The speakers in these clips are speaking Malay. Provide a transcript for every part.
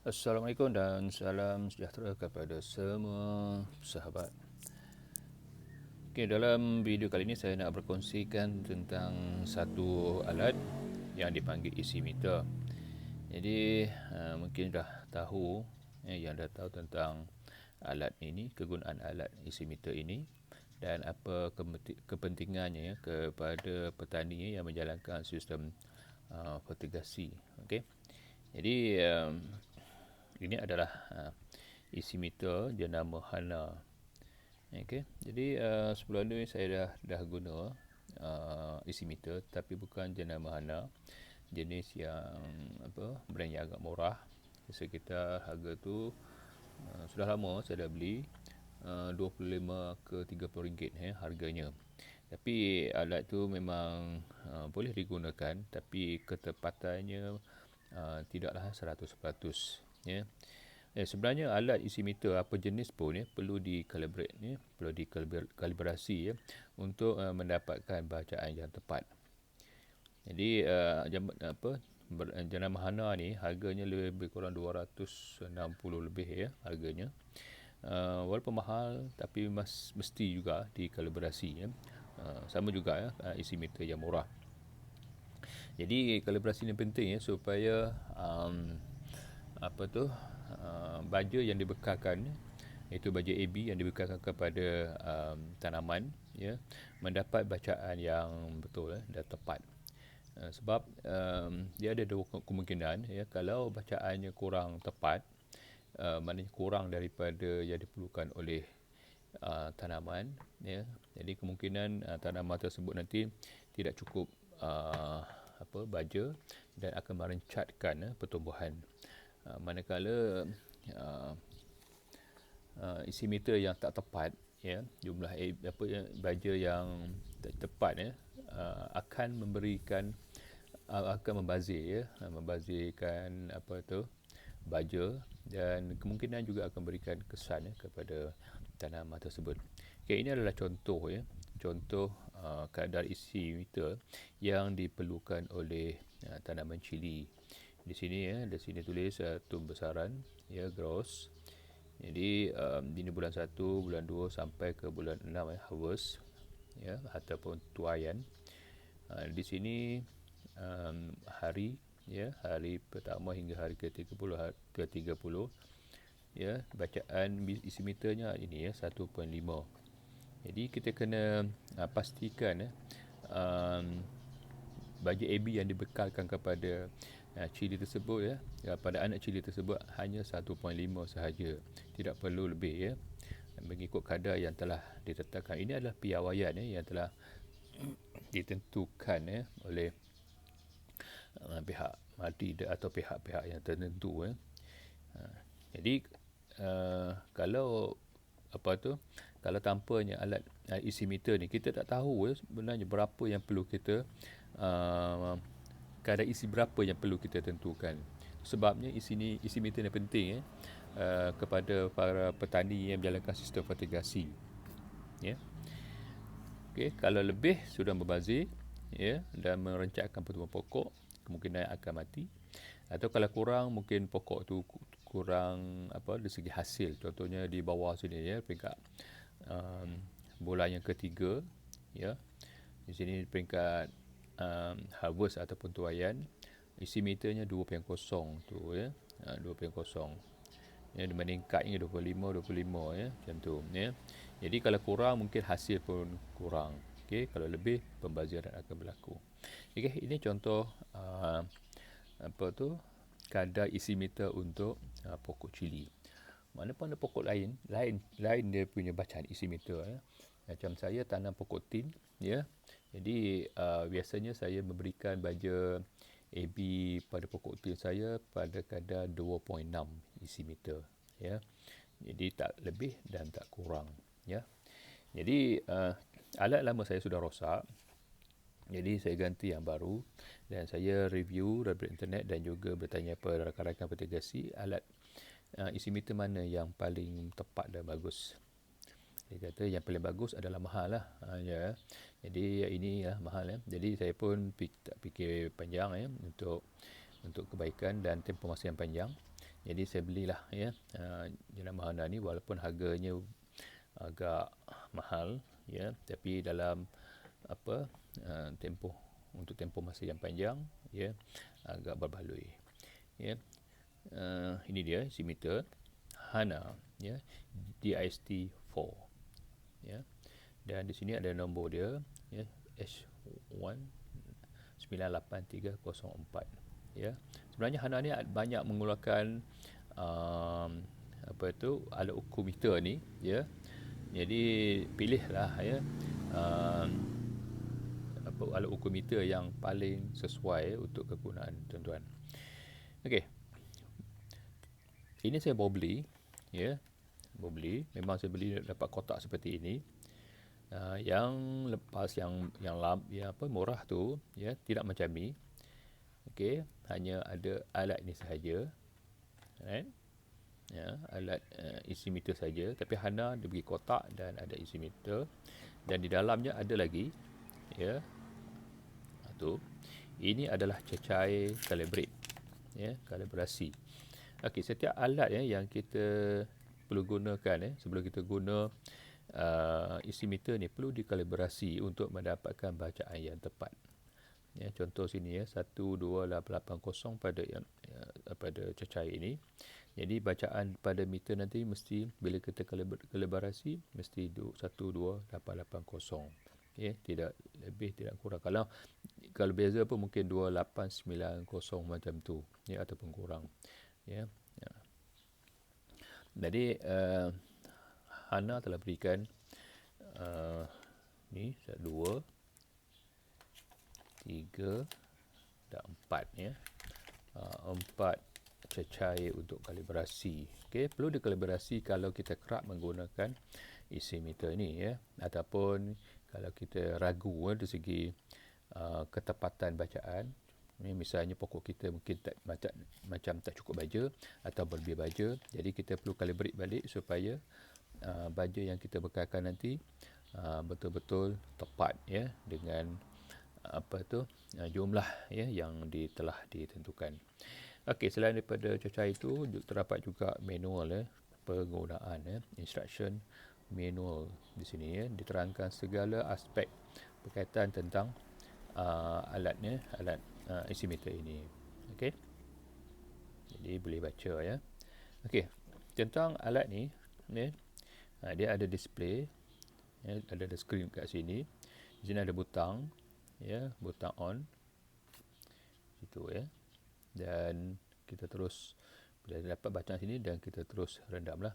Assalamualaikum dan salam sejahtera kepada semua sahabat. Okay, dalam video kali ini saya nak berkongsikan tentang satu alat yang dipanggil isi meter. Jadi mungkin dah tahu, yang dah tahu tentang alat ini, kegunaan alat isi meter ini dan apa kepentingannya kepada petani yang menjalankan sistem fertigasi. Okay. Jadi ini adalah isi meter jenama Hana. Okay. Jadi sebelum ni saya dah guna isi meter tapi bukan jenama Hana, jenis yang brand yang agak murah, sekitar harga tu sudah lama saya dah beli, 25 ke 30 ringgit harganya. Tapi alat tu memang boleh digunakan, tapi ketepatannya tidaklah 100%, ya. Sebenarnya alat isi meter apa jenis pun perlu di-calibrate, perlu dikalibrasi untuk mendapatkan bacaan yang tepat. Jadi jenama Hana ni harganya lebih kurang 260 lebih harganya. Walaupun mahal tapi mesti juga dikalibrasi. Sama juga isi meter yang murah. Jadi kalibrasi ni penting supaya baja yang dibekalkan, iaitu baja AB yang dibekalkan kepada tanaman, mendapat bacaan yang betul dan tepat. Sebab dia ada dua kemungkinan, kalau bacaannya kurang tepat, maknanya kurang daripada yang diperlukan oleh tanaman, jadi kemungkinan tanaman tersebut nanti tidak cukup baja dan akan merencatkan pertumbuhan. Manakala isi meter yang tak tepat, jumlah baja yang tak tepat akan membazirkan baja, dan kemungkinan juga akan berikan kesan kepada tanaman tersebut. Okay, ini adalah contoh kadar isi meter yang diperlukan oleh tanaman cili. Di sini tulis tumbesaran, gross. Jadi ini bulan 1, bulan 2 sampai ke bulan 6 harvest, ataupun tuaian. Di sini hari pertama hingga hari ke-30, bacaan isi meternya ini 1.5. Jadi kita kena pastikan baja AB yang dibekalkan kepada cili tersebut, pada anak cili tersebut hanya 1.5 sahaja, tidak perlu lebih, mengikut kadar yang telah ditetapkan. Ini adalah piawaian yang telah ditentukan oleh pihak MADI atau pihak-pihak yang tertentu. Jadi kalau tanpanya alat isi meter ni, kita tak tahu sebenarnya berapa yang perlu kita kadar isi berapa yang perlu kita tentukan. Sebabnya isi meter ni penting kepada para petani yang menjalankan sistem fertigasi. Okay, kalau lebih sudah membazir, dan merencatkan pertumbuhan pokok, kemungkinan akan mati. Atau kalau kurang, mungkin pokok tu kurang dari segi hasil. Contohnya di bawah sini, peringkat bulan yang ketiga, di sini peringkat harvest ataupun tuaian, isi meternya 2.0 tu, 2.0. Meningkatnya 25 macam tu, Jadi kalau kurang, mungkin hasil pun kurang. Okay, kalau lebih, pembaziran akan berlaku. Okay, ini contoh kadar isi meter untuk pokok cili. Mana pun ada pokok lain dia punya bacaan isi meter. Macam saya tanam pokok tin, jadi biasanya saya memberikan baja AB pada pokok tin saya pada kadar 2.6 isi meter, jadi tak lebih dan tak kurang, Jadi alat lama saya sudah rosak, jadi saya ganti yang baru, dan saya review dari internet dan juga bertanya kepada rakan-rakan fertigasi alat isi meter mana yang paling tepat dan bagus. Dia kata yang paling bagus adalah mahal lah. Jadi ini mahal. Jadi saya pun tak fikir panjang untuk kebaikan dan tempoh masa yang panjang. Jadi saya belilah ya jenama Hana ni, walaupun harganya agak mahal ya, tapi dalam apa tempoh untuk tempoh masa yang panjang ya agak berbaloi ya. Ini dia isi meter Hana ya, DIST4 ya, dan di sini ada nombor dia ya, H1 98304 ya. Sebenarnya Hana ni banyak mengeluarkan apa itu alat ukur meter ni ya. Jadi pilihlah ya apa alat ukur meter yang paling sesuai untuk kegunaan tuan-tuan. Okey. Ini saya baru beli ya. Baru beli, memang saya beli dapat kotak seperti ini. Yang lepas yang apa murah tu ya, tidak macam ni. Okey, hanya ada alat ini sahaja. Right? Ya, alat isi meter saja, tapi Hana dia bagi kotak dan ada isi meter, dan di dalamnya ada lagi ya. Tu. Ini adalah cecair calibrate ya, kalibrasi. Okey, setiap alat ya yang kita perlu gunakan sebelum kita guna isi meter ni perlu dikalibrasi untuk mendapatkan bacaan yang tepat. Ya, contoh sini ya 12880 pada pada cecair ini. Jadi bacaan pada meter nanti mesti bila kita kalibrasi mesti 12880. Ya, tidak lebih tidak kurang. Kalau beza pun mungkin 2890 macam tu ya, ataupun kurang ya. Jadi Hana telah berikan ni 2 3 dan 4 ya. 4 cecair untuk kalibrasi. Okey, perlu dikalibrasi kalau kita kerap menggunakan isi meter ni ya, ataupun kalau kita ragu dari segi ketepatan bacaan. Misalnya pokok kita mungkin macam tak cukup baja atau berlebih baja, jadi kita perlu calibrate balik supaya baja yang kita bekalkan nanti betul-betul tepat ya dengan apa tu jumlah ya yang telah ditentukan. Okey, selain daripada cecair itu terdapat juga manual ya, penggunaan ya, instruction manual di sini ya, diterangkan segala aspek berkaitan tentang alatnya, alat isi meter ini. Okey. Jadi boleh baca ya. Okey, tentang alat ni ya, dia ada display ya, ada skrin kat sini. Di sini ada butang ya, butang on situ ya, dan kita terus bila dapat bacaan sini dan kita terus rendamlah.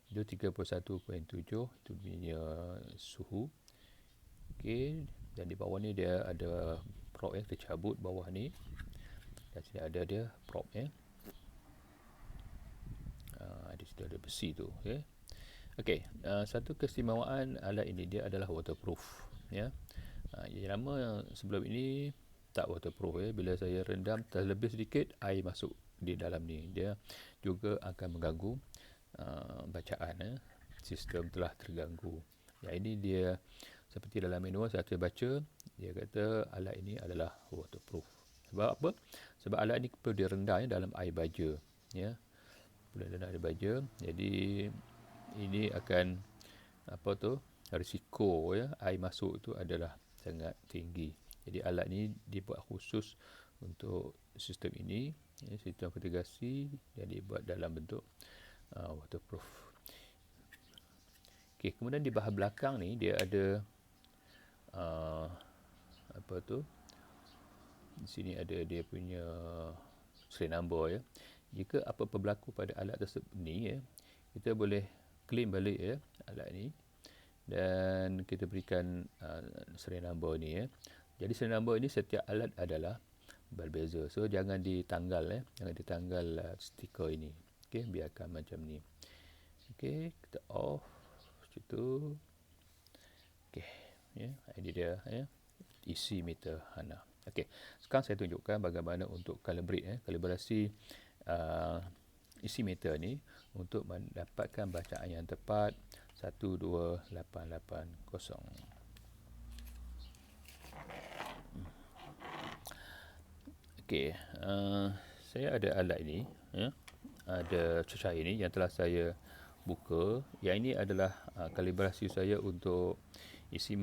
Itu 31.7 itu punya suhu. Okey, dan di bawah ni dia ada prop ya, kita cabut bawah ni dan sini ada dia prop ya. Di situ ada besi tu ya. Okey, satu keistimewaan alat ini dia adalah waterproof ya. Yang lama sebelum ini tak waterproof ya. Bila saya rendam terlebih sedikit air masuk di dalam ni, dia juga akan mengganggu bacaan ya. Sistem telah terganggu. Yang ini dia seperti dalam manual saya baca, dia kata alat ini adalah waterproof. Sebab apa? Sebab alat ini perlu direndam dalam air baja ya. Perlu direndam air baja. Jadi ini akan apa tu? Risiko ya air masuk itu adalah sangat tinggi. Jadi alat ni dibuat khusus untuk sistem ini ya, sistem vertigasi, yang dibuat dalam bentuk waterproof. Okey, kemudian di bahagian belakang ni dia ada apa tu? Di sini ada dia punya serial number ya. Jika apa-apa berlaku pada alat tersebut ni ya, kita boleh claim balik ya alat ni, dan kita berikan serial number ni ya. Jadi serial number ini setiap alat adalah berbeza. So jangan ditanggal ya, jangan ditanggal stiker ini. Okey, biarkan macam ni. Okey, kita off situ. Okey, ya, ini dia ya. Isi meter Hana. Okey, sekarang saya tunjukkan bagaimana untuk kalibrasi isi meter ni untuk mendapatkan bacaan yang tepat 12880. Okey, saya ada alat ini ya. ada cecair ini yang telah saya buka. Yang ini adalah kalibrasi saya untuk isi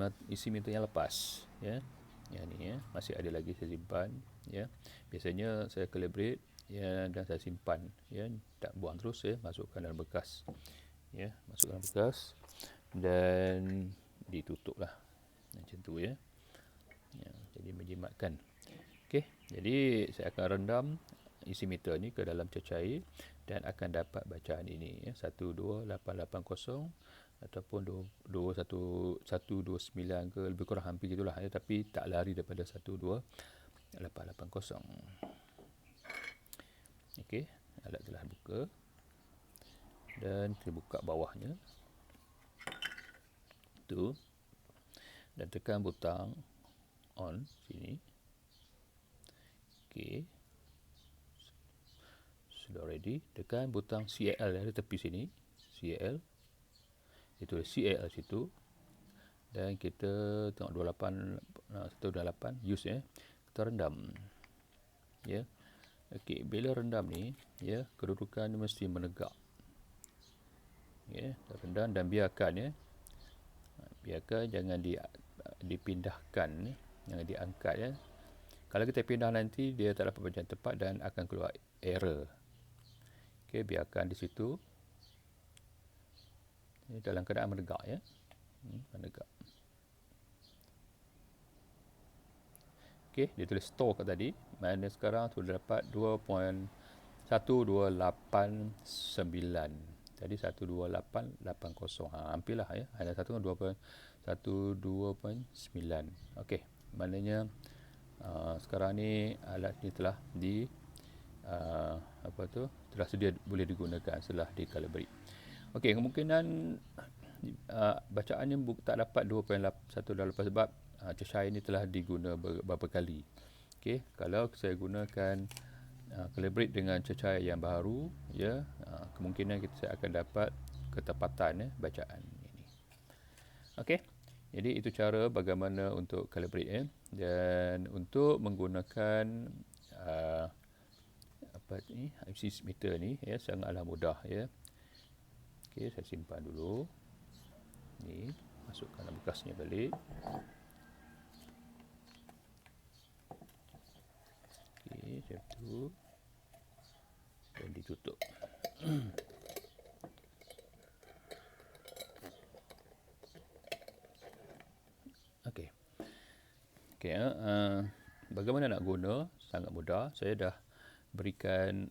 meter yang lepas, ya. Yang ni ya, masih ada lagi saya simpan, ya. Biasanya saya calibrate, ya, dan saya simpan, ya, tak buang terus, ya, masukkan dalam bekas, ya, masukkan dalam bekas dan ditutuplah macam tu, ya. Ya, jadi menjimatkan. Okey, jadi saya akan rendam isi meter ni ke dalam cecair dan akan dapat bacaan ini, ya, 12880 ataupun 12129 ke, lebih kurang hampir gitulah, ya, tapi tak lari daripada 12880. Okey, alat telah buka dan kita buka bawahnya tu dan tekan butang on sini. Okey, sudah ready. Tekan butang CAL di tepi sini, CAL, itu CAL situ, dan kita tengok 128 use, ya. Kita rendam, ya. Okey, bila rendam ni, ya, kedudukan mesti menegak, ya. Rendam dan biarkan, ya. Biarkan, jangan dipindahkan, ya. Jangan diangkat, ya. Kalau kita pindah nanti dia tak dapat bacaan tepat dan akan keluar error. Okey, biarkan di situ, ya, dalam keadaan menegak, ya. Menegak. Okey, dia tulis store kat tadi. Mana sekarang sudah dapat 2.1289. Tadi 12880. Hampirlah, ya. Hanya satu dengan 2.9. Okey, maknanya sekarang ni alat ni telah telah sedia boleh digunakan setelah dikalibrate. Okey, kemungkinan bacaannya tak dapat 2.18 sebab cecair ini telah diguna beberapa kali. Okey, kalau saya gunakan calibrate dengan cecair yang baru, ya, kemungkinan saya akan dapat ketepatan, ya, bacaan ini. Okey, jadi itu cara bagaimana untuk calibrate, ya. Dan untuk menggunakan IC meter ni, ya, sangatlah mudah, ya. Okey, saya simpan dulu. Ni, masukkan dalam bekasnya balik. Okey, macam tu. Dan ditutup. Okey. Okey, bagaimana nak guna? Sangat mudah. Saya dah berikan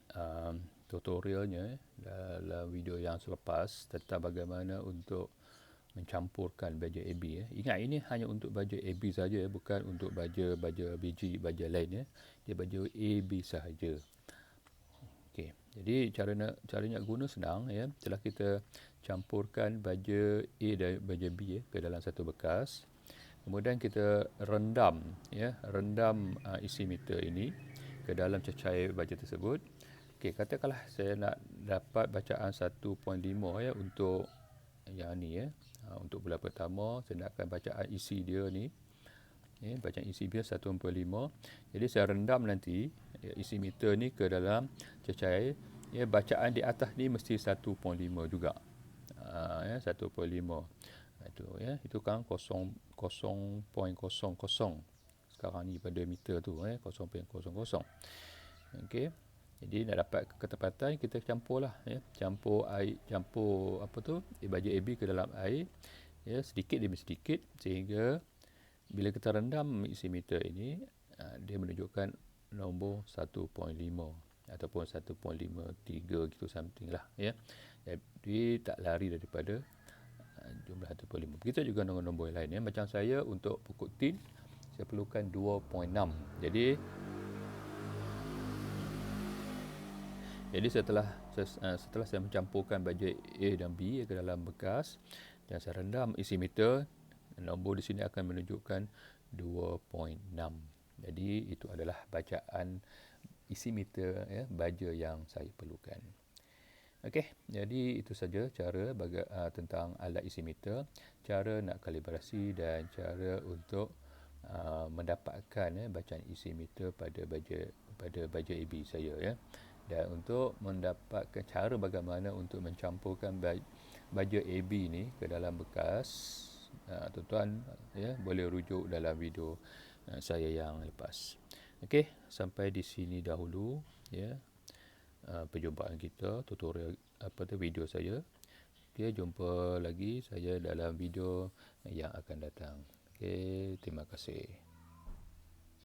tutorialnya dalam video yang selepas tentang bagaimana untuk mencampurkan baja AB, ya. Ingat, ini hanya untuk baja AB saja, bukan untuk baja biji baja lain, ya. Dia baja AB sahaja. Okey, jadi cara nak guna senang, ya. Setelah kita campurkan baja A dan baja B, ya, ke dalam satu bekas, kemudian kita rendam, ya, rendam isi meter ini ke dalam cecair baja tersebut. Okey, katakanlah saya nak dapat bacaan 1.5, ya, untuk yang ni, ya. Untuk bulan pertama saya nakkan bacaan isi dia ni, ya, bacaan isi dia 1.5. Jadi saya rendam nanti, ya, isi meter ni ke dalam cecair, ya. Bacaan di atas ni mesti 1.5 juga, ya, 1.5. Itu, ya, itu kan 0.00 sekarang ni pada meter tu, ya, 0.00. Okey, jadi nak dapat ketepatan kita campurlah, ya, campur air, campur baja AB ke dalam air, ya, sedikit demi sedikit sehingga bila kita rendam isi meter ini, dia menunjukkan nombor 1.5 ataupun 1.53 gitu something lah, ya. Jadi tak lari daripada jumlah 1.5. Begitu juga dengan nombor yang lain, ya. Macam saya untuk pokok tin saya perlukan 2.6. Jadi setelah saya mencampurkan baja A dan B ke dalam bekas dan saya rendam isi meter, nombor di sini akan menunjukkan 2.6. Jadi itu adalah bacaan isi meter, ya, baja yang saya perlukan. Okey, jadi itu saja cara tentang alat isi meter, cara nak kalibrasi dan cara untuk mendapatkan, ya, bacaan isi meter pada baja AB saya, ya. Dan untuk mendapatkan cara bagaimana untuk mencampurkan baja AB ni ke dalam bekas, tuan-tuan ya boleh rujuk dalam video saya yang lepas. Okey, sampai di sini dahulu ya perjumpaan kita, tutorial video saya. Okey, jumpa lagi saya dalam video yang akan datang. Okey, terima kasih.